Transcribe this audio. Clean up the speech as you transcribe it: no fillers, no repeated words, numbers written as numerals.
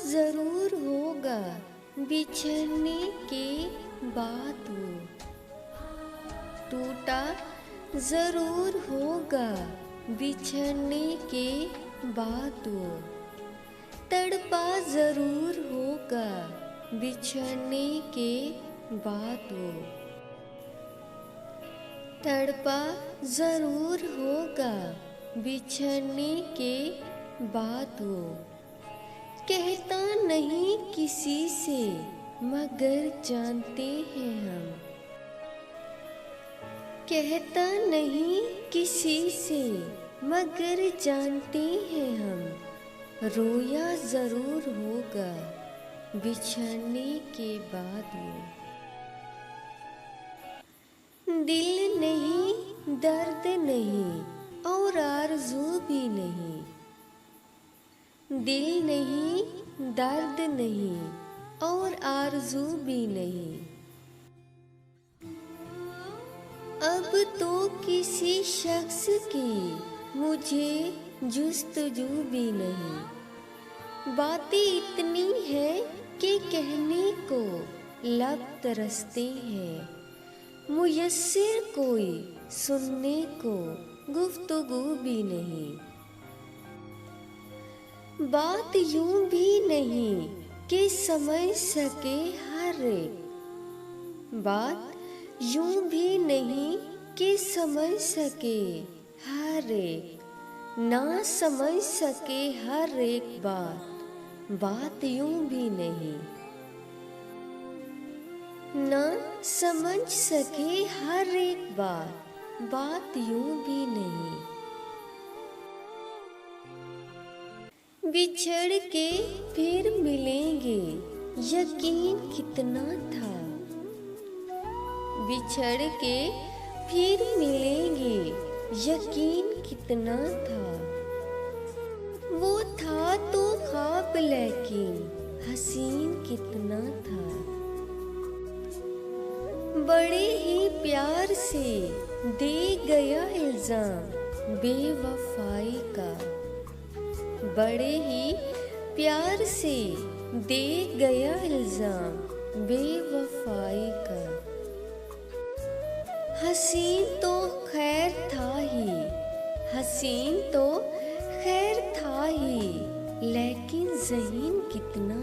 जरूर होगा बिछड़ने के बाद वो, टूटा जरूर होगा बिछड़ने के बाद वो, तड़पा जरूर होगा बिछड़ने के बाद वो, तड़पा जरूर होगा बिछड़ने के बाद वो, कहता नहीं किसी से मगर जानते हैं हम, कहता नहीं किसी से मगर जानते हैं हम, रोया जरूर होगा बिछड़ने के बाद वो, दिल नहीं दर्द नहीं और आरज़ू भी नहीं, दिल नहीं दर्द नहीं और आरज़ू भी नहीं, अब तो किसी शख्स की मुझे जुस्तजू भी नहीं, बातें इतनी हैं कि कहने को लब तरसते हैं, मुयस्सिर कोई सुनने को गुफ्तगू भी नहीं, बात यूं भी नहीं कि समझ सके हर एक, बात यूं भी नहीं कि समझ सके हर एक, ना समझ सके हर एक बात यूं भी नहीं, ना समझ सके हर एक बात यूं भी नहीं, बिछड़ के फिर मिलेंगे यकीन कितना था, बिछड़ के फिर मिलेंगे यकीन कितना था, वो था तो ख्वाब लेकिन हसीन कितना था, बड़े ही प्यार से दे गया इल्जाम बेवफाई का, बड़े ही प्यार से दे गया इल्जाम बेवफाई का, हसीन तो खैर था ही, हसीन तो खैर था ही, लेकिन ज़हीन कितना